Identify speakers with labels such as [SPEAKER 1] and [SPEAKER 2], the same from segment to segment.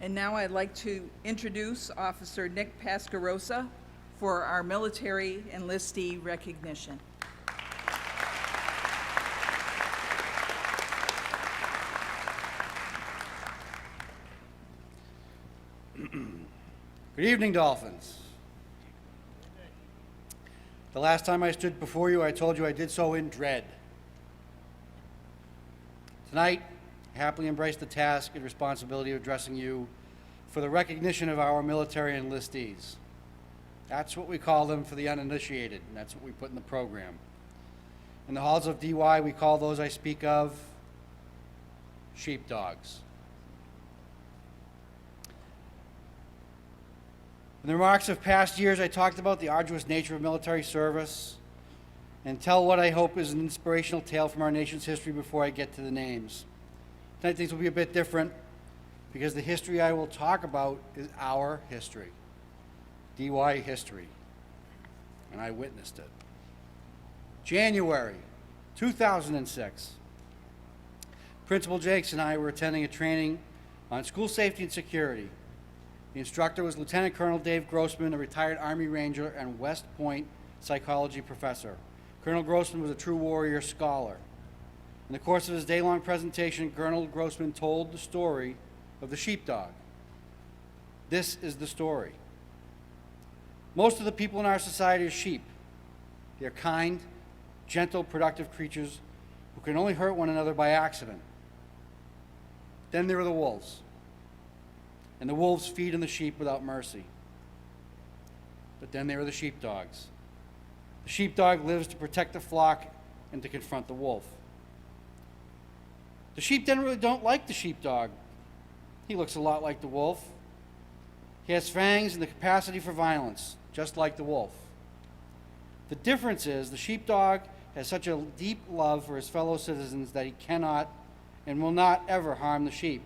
[SPEAKER 1] And now I'd like to introduce Officer Nick Pascarosa for our military enlistee recognition.
[SPEAKER 2] Good evening, Dolphins. The last time I stood before you, I told you I did so in dread. Tonight, I happily embrace the task and responsibility of addressing you for the recognition of our military enlistees. That's what we call them for the uninitiated, and that's what we put in the program. In the halls of DY, we call those I speak of sheepdogs. In the remarks of past years, I talked about the arduous nature of military service and tell what I hope is an inspirational tale from our nation's history before I get to the names. Tonight things will be a bit different because the history I will talk about is our history, DY history, and I witnessed it. January 2006, Principal Jakes and I were attending a training on school safety and security. The instructor was Lieutenant Colonel Dave Grossman, a retired Army Ranger and West Point psychology professor. Colonel Grossman was a true warrior scholar. In the course of his day-long presentation, Colonel Grossman told the story of the sheepdog. This is the story. Most of the people in our society are sheep. They are kind, gentle, productive creatures who can only hurt one another by accident. Then there are the wolves. And the wolves feed on the sheep without mercy. But then there are the sheepdogs. The sheepdog lives to protect the flock and to confront the wolf. The sheep generally don't like the sheepdog. He looks a lot like the wolf. He has fangs and the capacity for violence, just like the wolf. The difference is the sheepdog has such a deep love for his fellow citizens that he cannot and will not ever harm the sheep.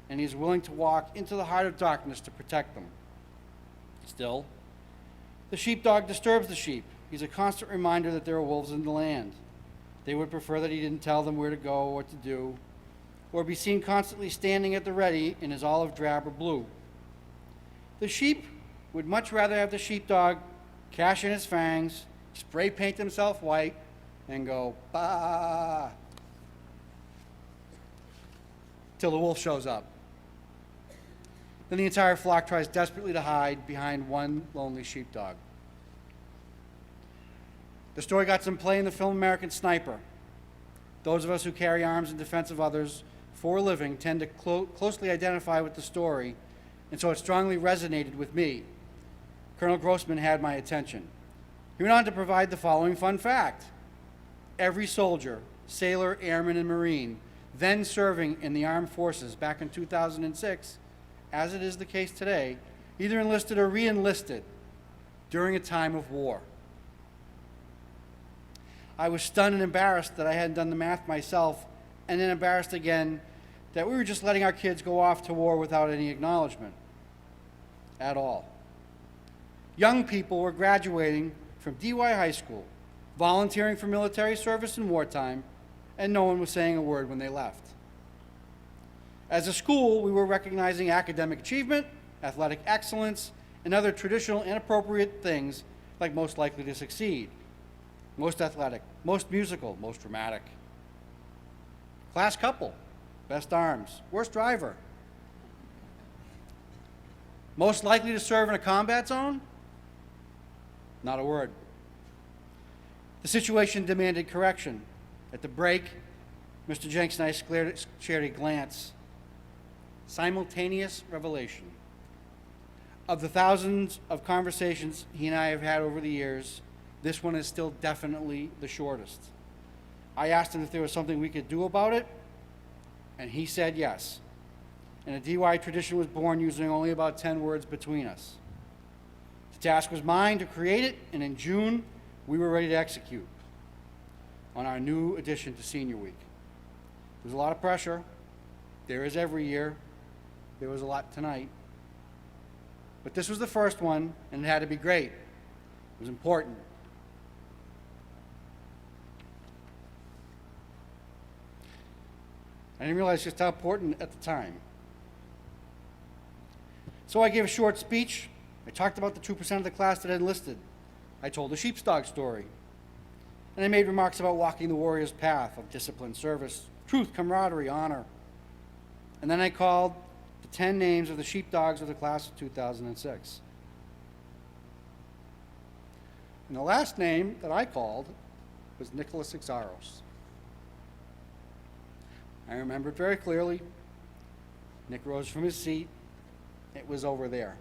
[SPEAKER 2] And he is willing to walk into the heart of darkness to protect them. Still, the sheepdog disturbs the sheep. He's a constant reminder that there are wolves in the land. They would prefer that he didn't tell them where to go or what to do, or be seen constantly standing at the ready in his olive drab or blue. The sheep would much rather have the sheepdog cash in his fangs, spray paint himself white, and go, bah, till the wolf shows up. Then the entire flock tries desperately to hide behind one lonely sheepdog. The story got some play in the film American Sniper. Those of us who carry arms in defense of others for a living tend to closely identify with the story, and so it strongly resonated with me. Colonel Grossman had my attention. He went on to provide the following fun fact. Every soldier, sailor, airman, and Marine then serving in the armed forces back in 2006, as it is the case today, either enlisted or re-enlisted during a time of war. I was stunned and embarrassed that I hadn't done the math myself, and then embarrassed again that we were just letting our kids go off to war without any acknowledgement at all. Young people were graduating from DY High School, volunteering for military service in wartime, and no one was saying a word when they left. As a school, we were recognizing academic achievement, athletic excellence, and other traditional and appropriate things like most likely to succeed, most athletic, most musical, most dramatic. Class couple, best arms, worst driver. Most likely to serve in a combat zone? Not a word. The situation demanded correction. At the break, Mr. Jenks and I shared a glance. Simultaneous revelation. Of the thousands of conversations he and I have had over the years, this one is still definitely the shortest. I asked him if there was something we could do about it, and he said yes. And a DY tradition was born using only about 10 words between us. The task was mine to create it, and in June, we were ready to execute on our new addition to Senior Week. There was a lot of pressure. There is every year. There was a lot tonight. But this was the first one, and it had to be great. It was important. I didn't realize just how important at the time. So I gave a short speech. I talked about the 2% of the class that had enlisted. I told the Sheepdogs story. And I made remarks about walking the warrior's path of discipline, service, truth, camaraderie, honor. And then I called the 10 names of the Sheepdogs of the class of 2006. And the last name that I called was Nicholas Exaros. I remember it very clearly. Nick rose from his seat. It was over there.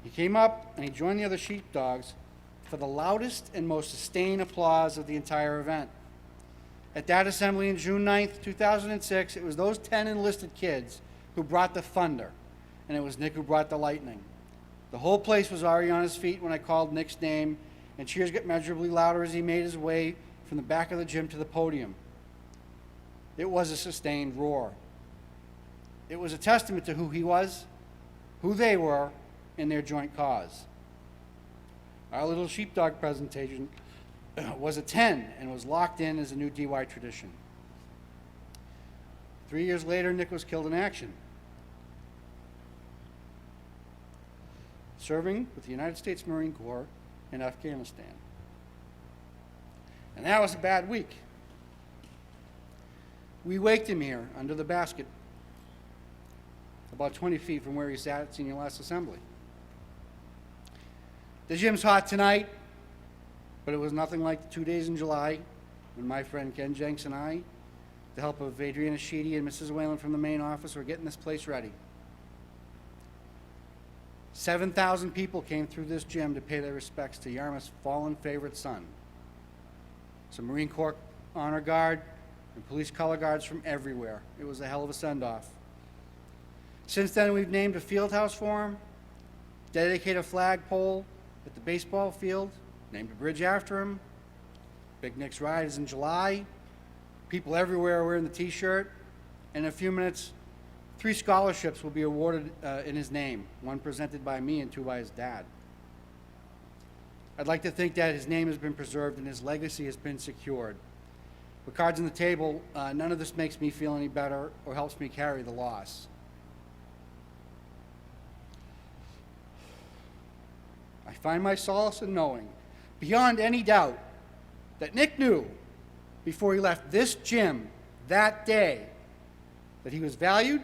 [SPEAKER 2] He came up and he joined the other Sheepdogs for the loudest and most sustained applause of the entire event. At that assembly on June 9th, 2006, it was those 10 enlisted kids who brought the thunder, and it was Nick who brought the lightning. The whole place was already on his feet when I called Nick's name, and cheers got measurably louder as he made his way from the back of the gym to the podium. It was a sustained roar. It was a testament to who he was, who they were, and their joint cause. Our little sheepdog presentation was a 10 and was locked in as a new DY tradition. 3 years later, Nick was killed in action, serving with the United States Marine Corps in Afghanistan. And that was a bad week. We waked him here under the basket, about 20 feet from where he sat at senior last assembly. The gym's hot tonight, but it was nothing like the 2 days in July when my friend Ken Jenks and I, with the help of Adriana Sheedy and Mrs. Whalen from the main office, were getting this place ready. 7,000 people came through this gym to pay their respects to Yarmouth's fallen favorite son. Some Marine Corps honor guard and police color guards from everywhere. It was a hell of a send-off. Since then, we've named a field house for him, dedicated a flagpole at the baseball field, named a bridge after him. Big Nick's Ride is in July. People everywhere are wearing the t-shirt. And in a few minutes, 3 scholarships will be awarded in his name, 1 presented by me and 2 by his dad. I'd like to think that his name has been preserved and his legacy has been secured. With cards on the table, none of this makes me feel any better or helps me carry the loss. I find my solace in knowing, beyond any doubt, that Nick knew before he left this gym that day that he was valued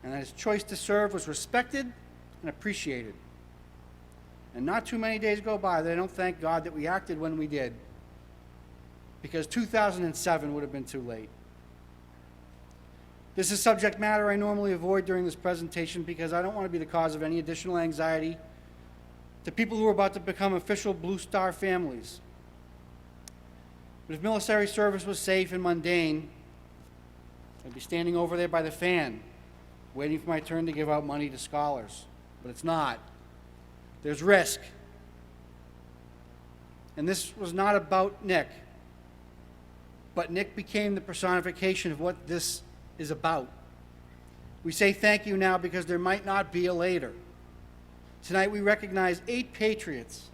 [SPEAKER 2] and that his choice to serve was respected and appreciated. And not too many days go by that I don't thank God that we acted when we did, because 2007 would have been too late. This is subject matter I normally avoid during this presentation because I don't want to be the cause of any additional anxiety to people who are about to become official Blue Star families. But if military service was safe and mundane, I'd be standing over there by the fan, waiting for my turn to give out money to scholars. But it's not. There's risk. And this was not about Nick, but Nick became the personification of what this is about. We say thank you now because there might not be a later. Tonight we recognize 8 patriots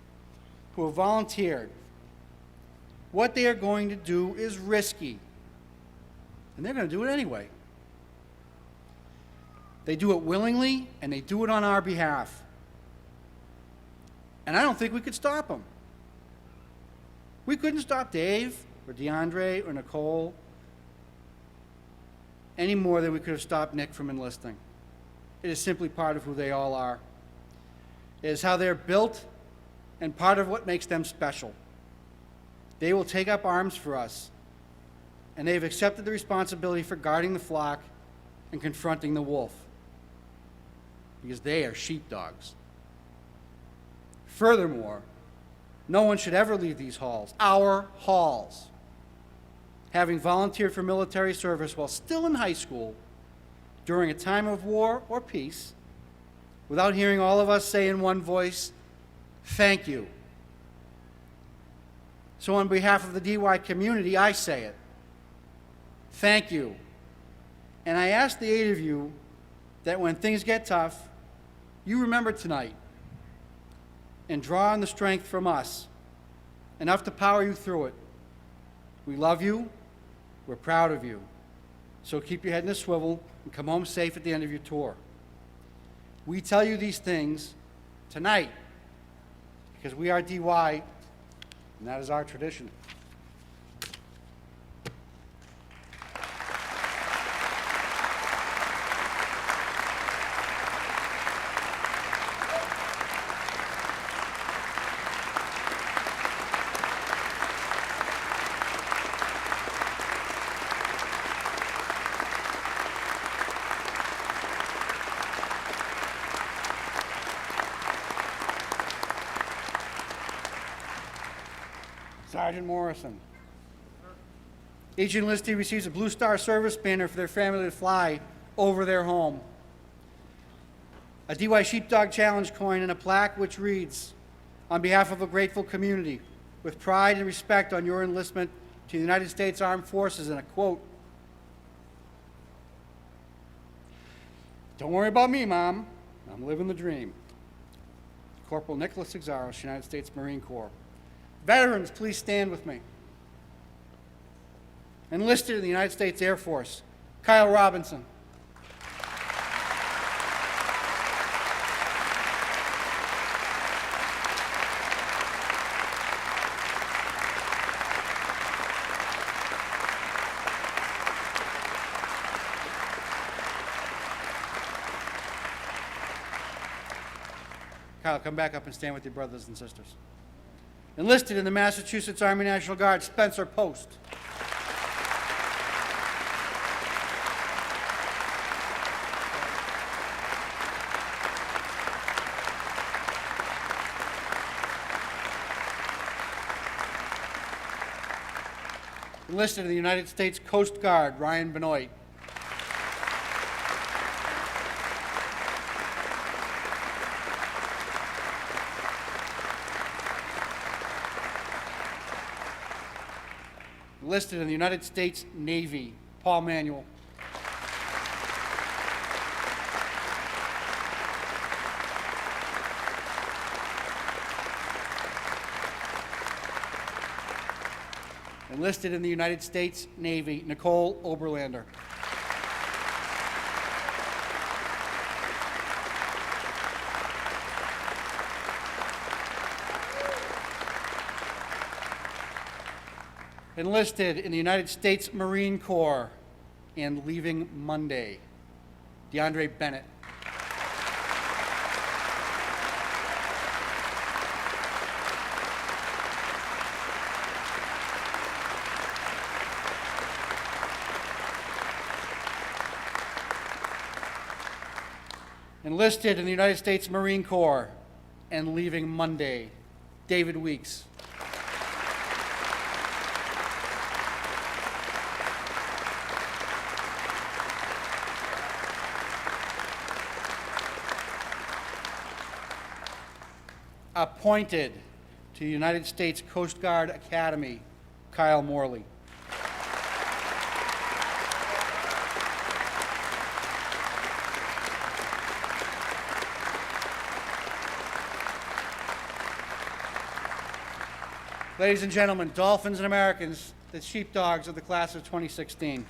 [SPEAKER 2] who have volunteered. What they are going to do is risky, and they're going to do it anyway. They do it willingly, and they do it on our behalf. And I don't think we could stop them. We couldn't stop Dave or DeAndre or Nicole any more than we could have stopped Nick from enlisting. It is simply part of who they all are. It is how they're built and part of what makes them special. They will take up arms for us, and they have accepted the responsibility for guarding the flock and confronting the wolf, because they are sheepdogs. Furthermore, no one should ever leave these halls, our halls, having volunteered for military service while still in high school during a time of war or peace, without hearing all of us say in one voice, thank you. So on behalf of the DY community, I say it. Thank you. And I ask the 8 of you that when things get tough, you remember tonight and draw on the strength from us, enough to power you through it. We love you. We're proud of you. So keep your head in a swivel and come home safe at the end of your tour. We tell you these things tonight because we are DY, and that is our tradition. Sergeant Morrison. Each enlistee receives a Blue Star service banner for their family to fly over their home. A DY Sheepdog Challenge coin and a plaque which reads, "On behalf of a grateful community, with pride and respect on your enlistment to the United States Armed Forces," and a quote, "Don't worry about me, Mom. I'm living the dream." Corporal Nicholas Exaros, United States Marine Corps. Veterans, please stand with me. Enlisted in the United States Air Force, Kyle Robinson. Kyle, come back up and stand with your brothers and sisters. Enlisted in the Massachusetts Army National Guard, Spencer Post. Enlisted in the United States Coast Guard, Ryan Benoit. Enlisted in the United States Navy, Paul Manuel. Enlisted in the United States Navy, Nicole Oberlander. Enlisted in the United States Marine Corps and leaving Monday, DeAndre Bennett. Enlisted in the United States Marine Corps and leaving Monday, David Weeks. Appointed to the United States Coast Guard Academy, Kyle Morley. Ladies and gentlemen, Dolphins and Americans, the Sheepdogs of the class of 2016.